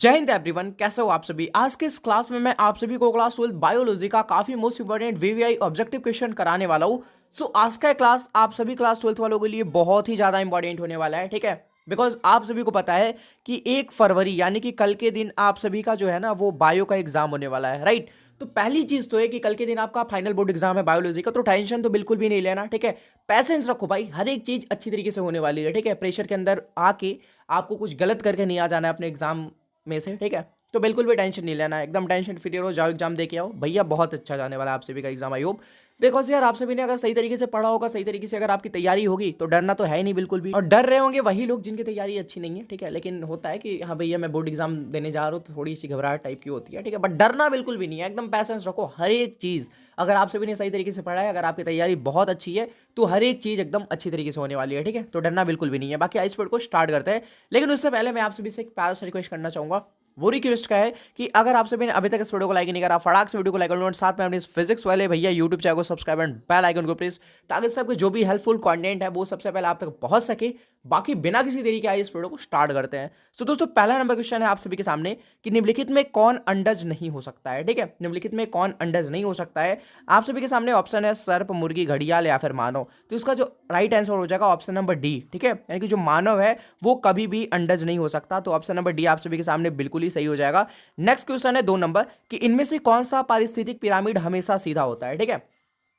जय हिंद एवरीवन, कैसे हो आप सभी। आज के इस क्लास में मैं आप सभी को क्लास 12 बायोलॉजी का काफी most important VVI objective question कराने वाला हूँ। सो आज का क्लास आप सभी क्लास 12 वालों के लिए बहुत ही ज्यादा इंपॉर्टेंट होने वाला है, ठीक है। बिकॉज आप सभी को पता है कि 1 फरवरी यानी कि कल के दिन आप सभी का जो है ना वो बायो का एग्जाम होने वाला है, राइट। तो पहली चीज तो है कि कल के दिन आपका फाइनल बोर्ड एग्जाम है बायोलॉजी का, तो टेंशन तो बिल्कुल भी नहीं लेना, ठीक है। पैसेंस रखो भाई, हर एक चीज अच्छी तरीके से होने वाली है, ठीक है। प्रेशर के अंदर आके आपको कुछ गलत करके नहीं आ जाना है अपने एग्जाम में से, ठीक है। तो बिल्कुल भी टेंशन नहीं लेना है, एकदम टेंशन फ्री रहो, जाओ एग्जाम दे के आओ भैया, बहुत अच्छा जाने वाला है आप सभी का एग्जाम। आई होप बिकॉज यार आप सभी ने अगर सही तरीके से पढ़ा होगा, सही तरीके से अगर आपकी तैयारी होगी तो डरना तो है ही नहीं बिल्कुल भी। और डर रहे होंगे वही लोग जिनकी तैयारी अच्छी नहीं है, ठीक है। लेकिन होता है कि हाँ भैया मैं बोर्ड एग्जाम देने जा रहा हूँ तो थोड़ी सी घबराहट टाइप की होती है, ठीक है। बट डरना बिल्कुल भी नहीं है, एकदम पैसेंस रखो। हर एक चीज अगर आप सभी ने सही तरीके से पढ़ा है, अगर आपकी तैयारी बहुत अच्छी है तो हर एक चीज एकदम अच्छी तरीके से होने वाली है, ठीक है। तो डरना बिल्कुल भी नहीं है। बाकी आइस को स्टार्ट करते हैं, लेकिन उससे पहले मैं आप सभी से एक प्यारा सा रिक्वेस्ट करना चाहूंगा। वो रिक्वेस्ट का है कि अगर आप सभी ने अभी तक इस वीडियो को लाइक नहीं करा, फटाक से वीडियो को लाइक कर लो और साथ में अपने फिजिक्स वाले भैया यूट्यूब चैनल को सब्सक्राइब एंड बेल आइकन को प्रेस, ताकि सबके जो भी हेल्पफुल कंटेंट है वो सबसे पहले आप तक पहुंच सके। बाकी बिना किसी देरी के आइए इस वीडियो को स्टार्ट करते हैं। सो दोस्तों पहला नंबर क्वेश्चन है आप सभी के सामने कि निम्नलिखित में कौन अंडज नहीं हो सकता है, ठीक है। निम्नलिखित में कौन अंडज नहीं हो सकता है। आप सभी के सामने ऑप्शन है सर्प, मुर्गी, घड़ियाल या फिर मानव। तो इसका जो राइट आंसर हो जाएगा ऑप्शन नंबर डी, ठीक है। यानी कि जो मानव है वो कभी भी अंडज नहीं हो सकता, तो ऑप्शन नंबर डी आप सभी के सामने बिल्कुल ही सही हो जाएगा। नेक्स्ट क्वेश्चन है 2 नंबर कि इनमें से कौन सा पारिस्थितिक पिरामिड हमेशा सीधा होता है, ठीक है।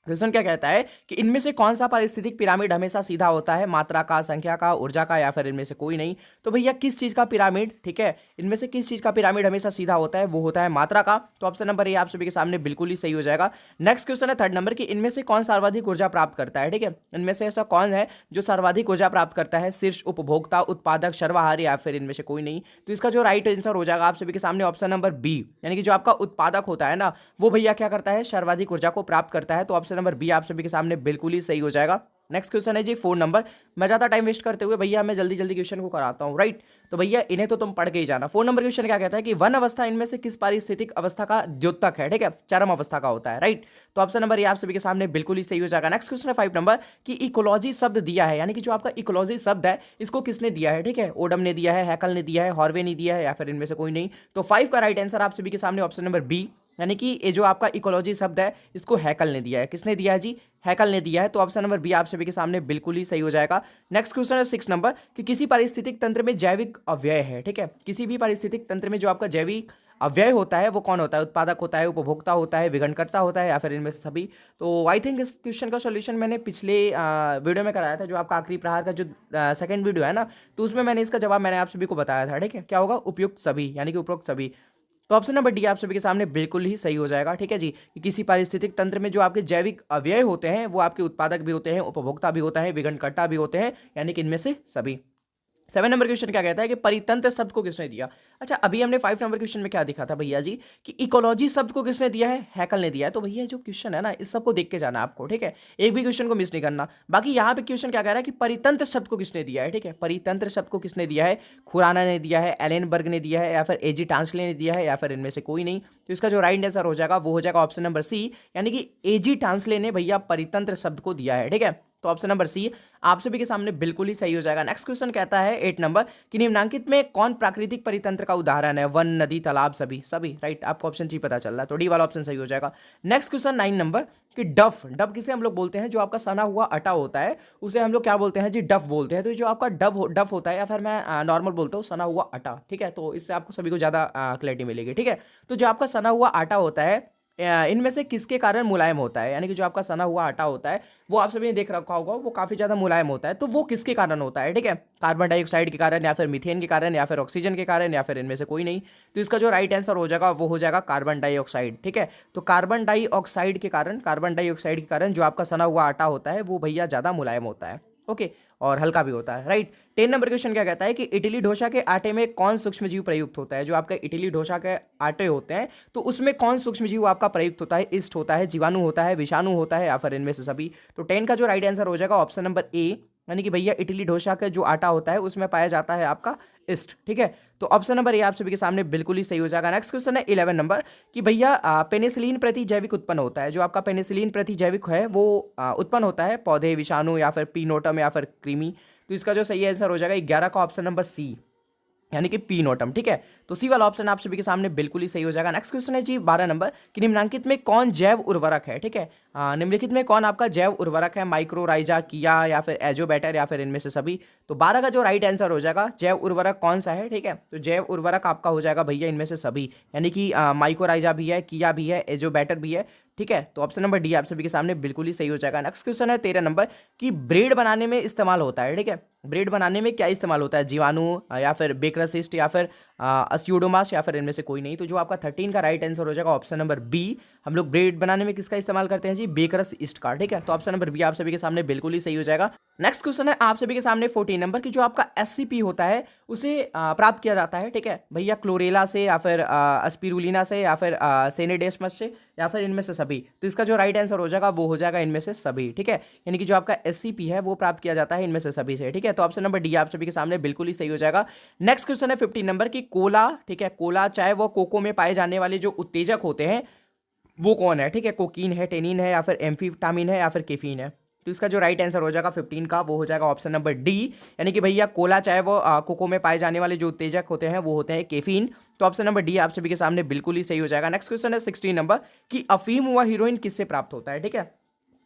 क्वेश्चन क्या कहता है कि इनमें से कौन सा पारिस्थितिक पिरामिड हमेशा सीधा होता है, मात्रा का, संख्या का, ऊर्जा का या फिर इनमें से कोई नहीं। तो भैया किस चीज का पिरामिड, ठीक है, इनमें से किस चीज का पिरामिड हमेशा सीधा होता है, वो होता है मात्रा का। तो ऑप्शन नंबर ए आप सभी के सामने बिल्कुल ही सही हो जाएगा। नेक्स्ट क्वेश्चन है 3 नंबर कि इनमें से कौन सर्वाधिक ऊर्जा प्राप्त करता है, ठीक है। इनमें से ऐसा कौन है जो सर्वाधिक ऊर्जा प्राप्त करता है, शीर्ष, उपभोक्ता, उत्पादक, सर्वहारी या फिर इनमें से कोई नहीं। तो इसका जो राइट आंसर हो जाएगा आप सभी के सामने ऑप्शन नंबर बी, यानी कि जो आपका उत्पादक होता है ना वो भैया क्या करता है, सर्वाधिक ऊर्जा को प्राप्त करता है। तो ऑप्शन नंबर बी आप सभी के सामने बिल्कुल ही सही हो जाएगा। नेक्स्ट क्वेश्चन है जी 4 नंबर। मैं ज्यादा टाइम वेस्ट करते हुए भैया मैं जल्दी जल्दी क्वेश्चन को कराता हूं, राइट। तो भैया इन्हें तो तुम पढ़ के ही जाना। 4 नंबर क्वेश्चन क्या कहता है कि वन अवस्था इनमें से किस पारिस्थितिक अवस्था का द्योतक है, ठीक है, चरम अवस्था का होता है, राइट। तो ऑप्शन नंबर ये आप सभी के सामने बिल्कुल ही सही हो जाएगा। नेक्स्ट क्वेश्चन है 5 नंबर कि इकोलॉजी शब्द दिया है, यानी कि जो आपका इकोलॉजी शब्द है इसको किसने दिया है, ठीक है। ओडम ने दिया है, हैकल ने दिया है, हॉर्वे ने दिया है या फिर इनमें से कोई नहीं। तो 5 का राइट आंसर आप सभी के सामने ऑप्शन नंबर बी, यानी कि ये जो आपका इकोलॉजी शब्द है इसको हैकल ने दिया है। किसने दिया है जी, हैकल ने दिया है। तो ऑप्शन नंबर बी आप सभी के सामने बिल्कुल ही सही हो जाएगा। नेक्स्ट क्वेश्चन है 6 नंबर कि किसी पारिस्थितिक तंत्र में जैविक अव्यय है, ठीक है। किसी भी पारिस्थितिक तंत्र में जो आपका जैविक अव्यय होता है वो कौन होता है, उत्पादक होता है, उपभोक्ता होता है, विघटनकर्ता होता है या फिर इनमें से सभी। तो आई थिंक इस क्वेश्चन का सॉल्यूशन मैंने पिछले वीडियो में कराया था, जो आपका आखिरी प्रहार का जो सेकंड वीडियो है ना, तो उसमें मैंने इसका जवाब मैंने आप सभी को बताया था, ठीक है। क्या होगा, उपयुक्त सभी, यानी कि उपरोक्त सभी। तो ऑप्शन नंबर डी आप सभी के सामने बिल्कुल ही सही हो जाएगा, ठीक है जी। कि किसी पारिस्थितिक तंत्र में जो आपके जैविक अव्यय होते हैं वो आपके उत्पादक भी होते हैं, उपभोक्ता भी होता है, विघटनकर्ता भी होते हैं, यानी कि इनमें से सभी। 7 नंबर क्वेश्चन क्या कहता है कि परितंत्र शब्द को किसने दिया। अच्छा, अभी हमने 5 नंबर क्वेश्चन में क्या दिखा था भैया जी कि इकोलॉजी शब्द को किसने दिया है, हैकल ने दिया है। तो भैया जो क्वेश्चन है ना इस सबको देख के जाना आपको, ठीक है, एक भी क्वेश्चन को मिस नहीं करना। बाकी यहाँ पे क्वेश्चन क्या कह रहा है कि परितंत्र शब्द को किसने दिया है, ठीक है। परितंत्र शब्द को किसने दिया है, खुराना ने दिया है, एलेनबर्ग ने दिया है या फिर एजी टांसले ने दिया है या फिर इनमें से कोई नहीं। तो इसका जो राइट आंसर हो जाएगा वो हो जाएगा ऑप्शन नंबर सी, यानी कि एजी टांसले ने भैया परितंत्र शब्द को दिया है, ठीक है। तो ऑप्शन नंबर सी आप सभी के सामने बिल्कुल ही सही हो जाएगा। नेक्स्ट क्वेश्चन कहता है 8 नंबर कि निम्नांकित में कौन प्राकृतिक परितंत्र का उदाहरण है, वन, नदी, तालाब, सभी सभी, राइट। आपको ऑप्शन सी पता चल रहा है तो डी वाला ऑप्शन सही हो जाएगा। नेक्स्ट क्वेश्चन 9 नंबर कि डफ, डफ किसे हम लोग बोलते हैं, जो आपका सना हुआ आटा होता है उसे हम लोग क्या बोलते हैं जी, डफ बोलते हैं। तो जो आपका डफ होता है या फिर मैं नॉर्मल बोलता हूँ सना हुआ आटा, ठीक है। तो इससे आपको सभी को ज्यादा क्लैरिटी मिलेगी, ठीक है। तो जो आपका सना हुआ आटा होता है इनमें से किसके कारण मुलायम होता है, यानी कि जो आपका सना हुआ आटा होता है वो आप सभी ने देख रखा होगा वो काफी ज्यादा मुलायम होता है। तो वो किसके कारण होता है, ठीक है, कार्बन डाइऑक्साइड के कारण या फिर मीथेन के कारण या फिर ऑक्सीजन के कारण या फिर इनमें से कोई नहीं। तो इसका जो राइट आंसर हो जाएगा वो हो जाएगा कार्बन डाइऑक्साइड, ठीक है। तो कार्बन डाइऑक्साइड के कारण जो आपका सना हुआ आटा होता है वो भैया ज्यादा मुलायम होता है, ओके, और हल्का भी होता है, राइट। 10 नंबर क्वेश्चन क्या कहता है कि इडली डोसा के आटे में कौन सूक्ष्म जीव प्रयुक्त होता है, जो आपका इडली डोसा के आटे होते हैं तो उसमें कौन सूक्ष्म जीव आपका प्रयुक्त होता है, ईस्ट होता है, जीवाणु होता है, विषाणु होता है या फिर इनमें से सभी। तो 10 का जो राइट आंसर हो जाएगा ऑप्शन नंबर ए, यानी कि भैया इडली डोसा का जो आटा होता है उसमें पाया जाता है आपका ईस्ट, ठीक है। तो ऑप्शन नंबर ए आप सभी के सामने बिल्कुल ही सही हो जाएगा। नेक्स्ट क्वेश्चन है 11 नंबर कि भैया पेनिसिलिन प्रति जैविक उत्पन्न होता है, जो आपका पेनिसिलिन प्रति जैविक है वो उत्पन्न होता है पौधे, विषाणु या फिर पीनोटम या फिर कृमि। तो इसका जो सही आंसर हो जाएगा 11 का ऑप्शन नंबर सी, यानी कि पी नोटम, ठीक है। तो सी वाला ऑप्शन आप सभी के सामने बिल्कुल ही सही हो जाएगा। नेक्स्ट क्वेश्चन है जी 12 नंबर कि निम्नलिखित में कौन जैव उर्वरक है, ठीक है। निम्नलिखित में कौन आपका जैव उर्वरक है, माइक्रोराइजा, किया या फिर एजोबैटर या फिर इनमें से सभी। तो 12 का जो राइट आंसर हो जाएगा जैव उर्वरक कौन सा है, ठीक है। तो जैव उर्वरक आपका हो जाएगा भैया इनमें से सभी, यानी कि माइक्रोराइजा भी है, किया भी है, एजोबैटर भी है, ठीक है। तो ऑप्शन नंबर डी आप सभी के सामने बिल्कुल ही सही हो जाएगा। नेक्स्ट क्वेश्चन है 13 नंबर कि ब्रेड बनाने में इस्तेमाल होता है, ठीक है। ब्रेड बनाने में क्या इस्तेमाल होता है, जीवाणु या फिर बेकरसिस्ट या फिर अस्यूडोमास या फिर इनमें से कोई नहीं। तो जो आपका 13 का राइट आंसर हो जाएगा ऑप्शन नंबर बी। हम लोग ब्रेड बनाने में किसका इस्तेमाल करते हैं जी, बेकरस ईस्ट का, ठीक है। तो ऑप्शन नंबर बी आप सभी के सामने बिल्कुल ही सही हो जाएगा। नेक्स्ट क्वेश्चन है आप सभी के सामने 14 नंबर की जो आपका एससीपी होता है उसे प्राप्त किया जाता है, ठीक है भैया, क्लोरेला से या फिर स्पिरुलिना से या फिर सेनेडेस्मस से या फिर इनमें से सभी। तो इसका जो राइट आंसर हो जाएगा वो हो जाएगा इनमें से सभी, ठीक है। यानी कि जो आपका एससीपी है वो प्राप्त किया जाता है इनमें से सभी से, ठीक है। तो ऑप्शन नंबर डी आप सभी के सामने बिल्कुल ही सही हो जाएगा। नेक्स्ट क्वेश्चन है 15 नंबर की कोला, ठीक है। कोला चाय व कोको में पाए जाने वाले जो उत्तेजक होते हैं वो कौन है, ठीक है। कोकीन है, टेनिन है या फिर एम्फीटामिन है या फिर केफीन है। तो इसका जो राइट आंसर हो जाएगा 15 का वो हो जाएगा ऑप्शन नंबर डी, यानी कि भैया कोला चाय वो कोको में पाए जाने वाले जो उत्तेजक होते हैं वो होते हैं केफीन। तो ऑप्शन नंबर डी आप सभी के सामने बिल्कुल ही सही हो जाएगा। नेक्स्ट क्वेश्चन है 16 नंबर कि अफीम व हीरोइन किससे प्राप्त होता है, ठीक है।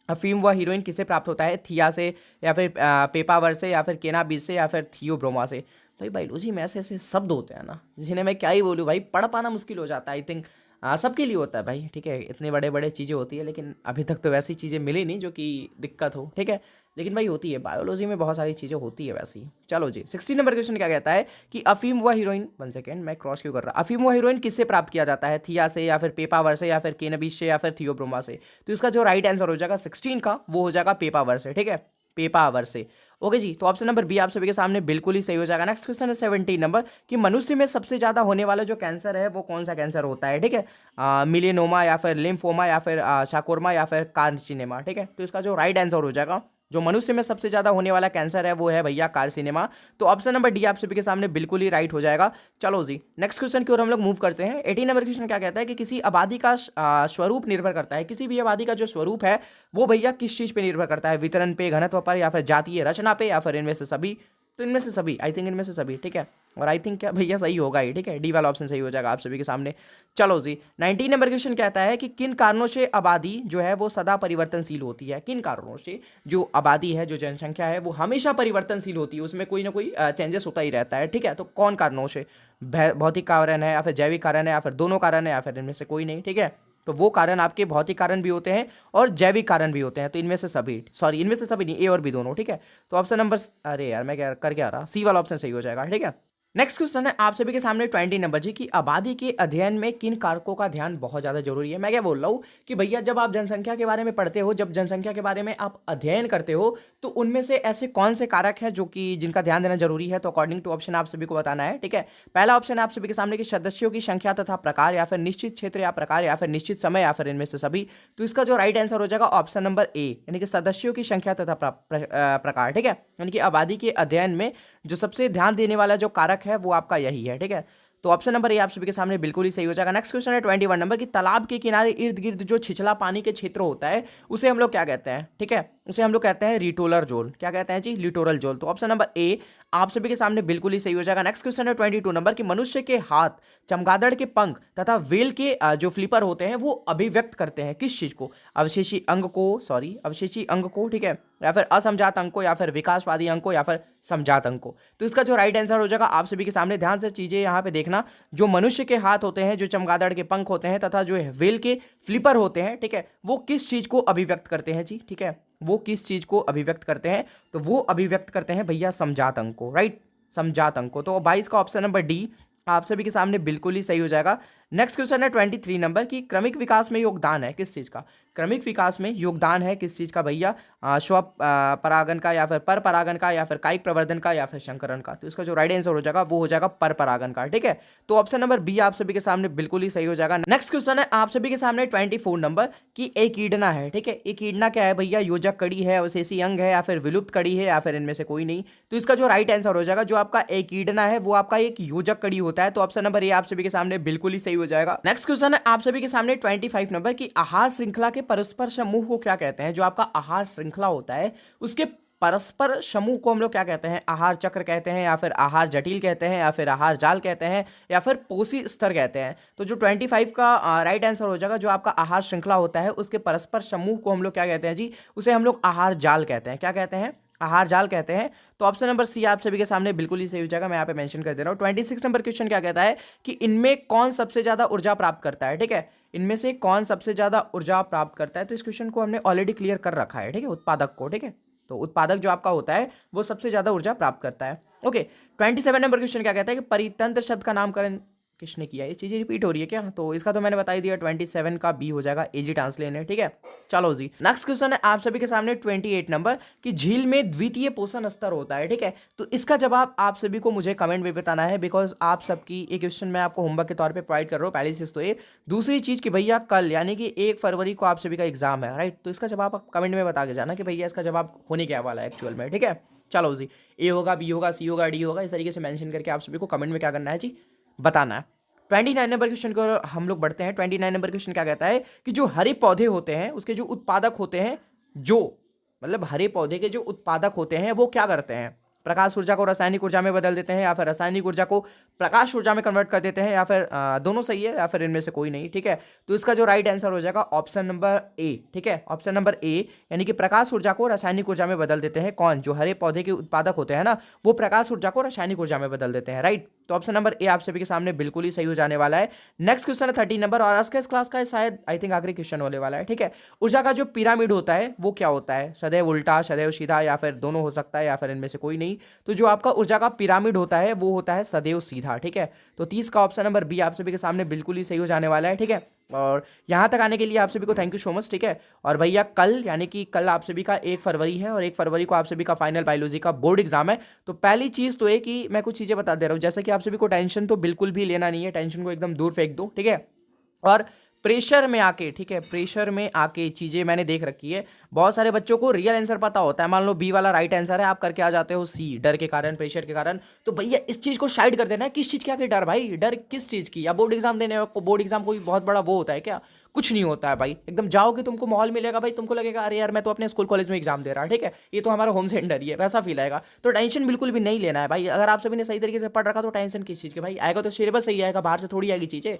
अफीम व हीरोइन किससे प्राप्त होता है, थिया से या फिर पेपावर से या फिर केनाबीस से या फिर थियोब्रोमा से। भाई बायोलॉजी में ऐसे ऐसे शब्द होते हैं ना जिन्हें मैं क्या ही बोलूँ भाई, पढ़ पाना मुश्किल हो जाता है। आई थिंक सबके लिए होता है भाई, ठीक है। इतने बड़े बड़े चीज़ें होती है लेकिन अभी तक तो वैसी चीज़ें मिली नहीं जो कि दिक्कत हो, ठीक है। लेकिन भाई होती है, बायोलॉजी में बहुत सारी चीज़ें होती है वैसी। चलो जी 16 नंबर क्वेश्चन क्या कहता है कि अफीम व हीरोइन, 1 सेकेंड मैं क्रॉस क्यों कर रहा, अफीम व हीरोइन किससे प्राप्त किया जाता है, थिया से या फिर पेपावर से या फिर केनबीस से या फिर थियोब्रोमा से। तो इसका जो राइट आंसर हो जाएगा 16 का वो हो जाएगा पेपावर से, ठीक है, पेपावर से। ओके जी, तो ऑप्शन नंबर बी आप सभी के सामने बिल्कुल ही सही हो जाएगा। नेक्स्ट क्वेश्चन है 17 नंबर कि मनुष्य में सबसे ज्यादा होने वाला जो कैंसर है वो कौन सा कैंसर होता है, ठीक है। मिलेनोमा या फिर लिम्फोमा या फिर शाकोरमा या फिर कार्सिनेमा, ठीक है। तो इसका जो राइट आंसर हो जाएगा जो मनुष्य में सबसे ज्यादा होने वाला कैंसर है वो है भैया कार्सिनेमा। तो ऑप्शन नंबर डी आप सभी के सामने बिल्कुल ही राइट हो जाएगा। चलो जी नेक्स्ट क्वेश्चन की ओर हम लोग मूव करते हैं। 18 नंबर क्वेश्चन क्या कहता है कि किसी आबादी का स्वरूप निर्भर करता है, किसी भी आबादी का जो स्वरूप है वो भैया किस चीज पे निर्भर करता है, वितरण पे, घनत्व पर या फिर जातीय रचना पे या फिर इनमें से सभी। तो इनमें से सभी, आई थिंक इनमें से सभी, ठीक है। और आई थिंक क्या भैया सही होगा ही, ठीक है, डी वाला ऑप्शन सही हो जाएगा आप सभी के सामने। चलो जी 19 नंबर क्वेश्चन कहता है कि किन कारणों से आबादी जो है वो सदा परिवर्तनशील होती है, किन कारणों से जो आबादी है, जो जनसंख्या है वो हमेशा परिवर्तनशील होती है, उसमें कोई ना कोई चेंजेस होता ही रहता है, ठीक है। तो कौन कारणों से, भौतिक कारण है या फिर जैविक कारण है या फिर दोनों कारण है या फिर इनमें से कोई नहीं, ठीक है। तो वो कारण आपके भौतिक कारण भी होते हैं और जैविक कारण भी होते हैं। तो इनमें से सभी, सॉरी इनमें से सभी नहीं, ए और बी दोनों, ठीक है। तो ऑप्शन नंबर, अरे यार मैं क्या कर क्या रहा, सी वाला ऑप्शन सही हो जाएगा, ठीक है। नेक्स्ट क्वेश्चन है आप सभी के सामने 20 नंबर जी की आबादी के अध्ययन में किन कारकों का ध्यान बहुत ज्यादा जरूरी है। मैं क्या बोल रहा हूँ कि भैया जब आप जनसंख्या के बारे में पढ़ते हो, जब जनसंख्या के बारे में आप अध्ययन करते हो तो उनमें से ऐसे कौन से कारक हैं जो कि जिनका ध्यान देना जरूरी है। तो अकॉर्डिंग टू ऑप्शन आप सभी को बताना है, ठीक है। पहला ऑप्शन है आप सभी के सामने कि सदस्यों की संख्या तथा प्रकार या फिर निश्चित क्षेत्र या प्रकार या फिर निश्चित समय या फिर इनमें से सभी। तो इसका जो राइट आंसर हो जाएगा ऑप्शन नंबर ए, यानी कि सदस्यों की संख्या तथा प्रकार, ठीक है। यानी कि आबादी के अध्ययन में जो सबसे ध्यान देने वाला जो कारक है वो आपका यही है, ठीक है। तो ऑप्शन नंबर ए आप सभी के सामने बिल्कुल ही सही हो जाएगा। नेक्स्ट क्वेश्चन है 21 नंबर की तालाब के किनारे इर्द गिर्द जो छिछला पानी के क्षेत्र होता है उसे हम लोग क्या कहते हैं, ठीक है, उसे हम लोग कहते हैं लिटोरल जोन। क्या कहते हैं जी, लिटोरल जोन। तो ऑप्शन नंबर ए आप सभी के सामने बिल्कुल ही सही हो जाएगा। नेक्स्ट क्वेश्चन है 22 नंबर की मनुष्य के हाथ, चमगादड़ के पंख तथा वेल के जो फ्लिपर होते हैं वो अभिव्यक्त करते हैं किस चीज को, अवशेषी अंग को, सॉरी अवशेषी अंग को, ठीक है, या फिर असमझात अंग को या फिर विकासवादी अंग को या फिर समझात अंग को। तो इसका जो राइट आंसर हो जाएगा आप सभी के सामने, ध्यान से चीजें यहाँ पे देखना, जो मनुष्य के हाथ होते हैं, जो चमगादड़ के पंख होते हैं तथा जो वेल के फ्लिपर होते हैं, ठीक है, वो किस चीज को अभिव्यक्त करते हैं जी, ठीक है, वो किस चीज को अभिव्यक्त करते हैं। तो वो अभिव्यक्त करते हैं भैया समझात अंग को, राइट, समझात अंग को। तो 22 का ऑप्शन नंबर डी आप सभी के सामने बिल्कुल ही सही हो जाएगा। नेक्स्ट क्वेश्चन है 23 नंबर की क्रमिक विकास में योगदान है किस चीज का, क्रमिक विकास में योगदान है किस चीज का भैया, स्व परागन का या फिर पर परागन का या फिर कायिक प्रवर्धन का या फिर संकरण का। तो इसका जो राइट आंसर हो जाएगा वो हो जाएगा पर परागन का, ठीक है। तो ऑप्शन नंबर बी आप सभी के सामने बिल्कुल ही सही हो जाएगा। नेक्स्ट क्वेश्चन है आप सभी के सामने 24 नंबर की एकीडना है, ठीक है। एकीडना क्या है भैया, योजक कड़ी है, अवशेषी अंग है या फिर विलुप्त कड़ी है या फिर इनमें से कोई नहीं। तो इसका जो राइट आंसर हो जाएगा, जो आपका एकीडना है वो आपका एक योजक कड़ी होता है। तो ऑप्शन नंबर ए आप सभी के सामने बिल्कुल ही सही हो जाएगा। नेक्स्ट क्वेश्चन है आप सभी के सामने 25 नंबर की आहार श्रृंखला के परस्पर समूह को क्या कहते हैं। जो आपका आहार श्रृंखला होता है उसके परस्पर समूह को हम लोग क्या कहते हैं, आहार चक्र कहते हैं, या फिर आहार जटिल कहते हैं, या फिर आहार जाल कहते हैं, या फिर पोषी स्तर कहते हैं। तो जो 25 का राइट आंसर हो जाएगा, जो आपका आहार श्रृंखला होता है उसके परस्पर समूह को हम लोग क्या कहते हैं जी, उसे हम लोग आहार जाल कहते हैं। क्या कहते हैं? आहार जाल कहते हैं। तो ऑप्शन नंबर सी आप सभी के सामने बिल्कुल ही सही हो जाएगा, मैं यहाँ पे मेंशन कर दे रहा हूँ। 26 नंबर क्वेश्चन क्या कहता है कि इनमें कौन सबसे ज्यादा ऊर्जा प्राप्त करता है, ठीक है, इनमें से कौन सबसे ज्यादा ऊर्जा प्राप्त करता है। तो इस क्वेश्चन को हमने ऑलरेडी क्लियर कर रखा है, ठीक है, उत्पादक को, ठीक है। तो उत्पादक जो आपका होता है वो सबसे ज्यादा ऊर्जा प्राप्त करता है। ओके, 27 नंबर क्वेश्चन क्या कहता है कि परितंत्र शब्द का नामकरण किसने किया? ये चीजें रिपीट हो रही है क्या? तो इसका तो मैंने बता ही दिया, 27 का बी हो जाएगा, एजी ट्रांसलेशन है, ठीक है। चलो जी, नेक्स्ट क्वेश्चन है आप सभी के सामने 28 नंबर कि झील में द्वितीय पोषण स्तर होता है, ठीक है। तो इसका जवाब आप सभी को मुझे कमेंट में बताना है, बिकॉज आप सबकी एक क्वेश्चन मैं आपको होमवर्क के तौर पे प्रोवाइड कर रहा हूँ। पहली चीज तो ये, दूसरी चीज कि भैया कल यानी कि 1 फरवरी को आप सभी का एग्जाम है, राइट। तो इसका जवाब आप कमेंट में बता के जाना कि भैया इसका जवाब होने क्या वाला है एक्चुअल में, ठीक है। चलो जी, ए होगा, बी होगा, सी होगा, डी होगा, इस तरीके से मेंशन करके आप सभी को कमेंट में क्या करना है जी, बताना है। 29 नंबर क्वेश्चन को हम लोग बढ़ते हैं। 29 नंबर क्वेश्चन क्या कहता है कि जो हरे पौधे होते हैं उसके जो उत्पादक होते हैं, जो मतलब हरे पौधे के जो उत्पादक होते हैं वो क्या करते हैं? प्रकाश ऊर्जा को रासायनिक ऊर्जा में बदल देते हैं, या फिर रासायनिक ऊर्जा को प्रकाश ऊर्जा में कन्वर्ट कर देते हैं, या फिर दोनों सही है, या फिर इनमें से कोई नहीं, ठीक है। तो इसका जो राइट आंसर हो जाएगा ऑप्शन नंबर ए, ठीक है, ऑप्शन नंबर ए, यानी कि प्रकाश ऊर्जा को रासायनिक ऊर्जा में बदल देते हैं। कौन? जो हरे पौधे के उत्पादक होते हैं ना, वो प्रकाश ऊर्जा को रासायनिक ऊर्जा में बदल देते हैं, राइट। तो ऑप्शन नंबर ए आप सभी के सामने बिल्कुल ही सही हो जाने वाला है। नेक्स्ट क्वेश्चन है 30 नंबर, और आज का इस क्लास का शायद आई थिंक आखिरी क्वेश्चन होने वाला है, ठीक है। ऊर्जा का जो पिरामिड होता है वो क्या होता है? सदैव उल्टा, सदैव सीधा, या फिर दोनों हो सकता है, या फिर इनमें से कोई नहीं। तो जो आपका ऊर्जा का पिरामिड होता है वो होता है सदैव सीधा, ठीक है। तो 30 का ऑप्शन नंबर बी आप सभी के सामने बिल्कुल ही सही हो जाने वाला है, ठीक है। और यहाँ तक आने के लिए आप सभी को थैंक यू सो मच, ठीक है। और भैया कल यानी कि कल आप सभी का 1 फरवरी है, और 1 फरवरी को आप सभी का फाइनल बायोलॉजी का बोर्ड एग्जाम है। तो पहली चीज़ तो है कि मैं कुछ चीज़ें बता दे रहा हूँ, जैसे कि आप सभी को टेंशन तो बिल्कुल भी लेना नहीं है, टेंशन को एकदम दूर फेंक दो, ठीक है। और प्रेशर में आके, ठीक है, प्रेशर में आके चीज़ें मैंने देख रखी है। बहुत सारे बच्चों को रियल आंसर पता होता है, मान लो बी वाला राइट आंसर है, आप करके आ जाते हो सी, डर के कारण, प्रेशर के कारण। तो भैया इस चीज़ को साइड कर देना है। किस चीज़ का डर भाई? डर किस चीज़ की? या बोर्ड एग्जाम देने को, बोर्ड एग्जाम कोई बहुत बड़ा वो होता है क्या? कुछ नहीं होता है भाई, एकदम जाओगे तुमको माहौल मिलेगा भाई, तुमको लगेगा अरे यार मैं तो अपने स्कूल कॉलेज में एग्जाम दे रहा, ठीक है, ये तो हमारा होम सेंटर ही है, वैसा फील आएगा। तो टेंशन बिल्कुल भी नहीं लेना है भाई। अगर आप सभी ने सही तरीके से पढ़ रखा तो टेंशन किस चीज़ की भाई? आएगा तो सिलेबस सही आएगा, बाहर से थोड़ी आएगी चीज़ें,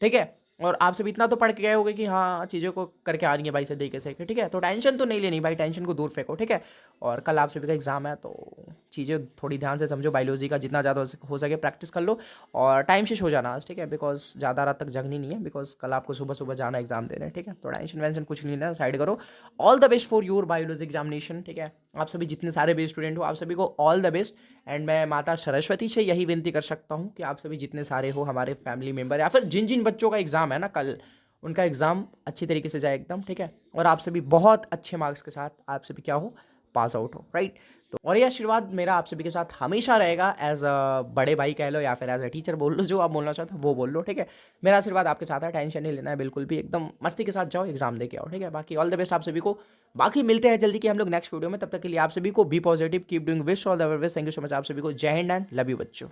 ठीक है। और आप सब इतना तो पढ़ के गए होगे कि हाँ चीज़ों को करके आ रही है भाई से तरीके से, ठीक है। तो टेंशन तो नहीं लेनी भाई, टेंशन को दूर फेंको, ठीक है। और कल आप सभी का एग्जाम है, तो चीज़ें थोड़ी ध्यान से समझो, बायोलॉजी का जितना ज़्यादा हो सके प्रैक्टिस कर लो, और टाइम से सो जाना आज, ठीक है, बिकॉज ज़्यादा रात तक जगनी नहीं है, बिकॉज कल आपको सुबह सुबह जाना एग्जाम देने, ठीक है। तो टेंशन वेंशन कुछ नहीं लेना, साइड करो। All the best for your biology examination, ठीक है। आप सभी जितने सारे भी स्टूडेंट हो, आप सभी को ऑल द बेस्ट। एंड मैं माता सरस्वती से यही विनती कर सकता हूँ कि आप सभी जितने सारे हो हमारे फैमिली मेम्बर, या फिर जिन जिन बच्चों का एग्जाम है ना कल, उनका एग्जाम अच्छी तरीके से जाए एकदम, ठीक है। और आप सभी बहुत अच्छे मार्क्स के साथ आप सभी क्या हो, पास आउट हो, राइट। तो और ये आशीर्वाद मेरा आप सभी के साथ हमेशा रहेगा, एज अ बड़े भाई कह लो, या फिर एज अ टीचर बोल लो, जो आप बोलना चाहते हो वो बोल लो, ठीक है। मेरा आशीर्वाद आपके साथ है, टेंशन नहीं लेना है बिल्कुल भी, एकदम मस्ती के साथ जाओ, एग्जाम दे के आओ, ठीक है। बाकी ऑल द बेस्ट आप सभी को। बाकी मिलते हैं जल्दी कि हम लोग नेक्स्ट वीडियो में, तब तक के लिए आप सभी को be positive, keep doing, wish all the best, thank you so much आप सभी को। जय हिंद एंड लव यू बच्चों।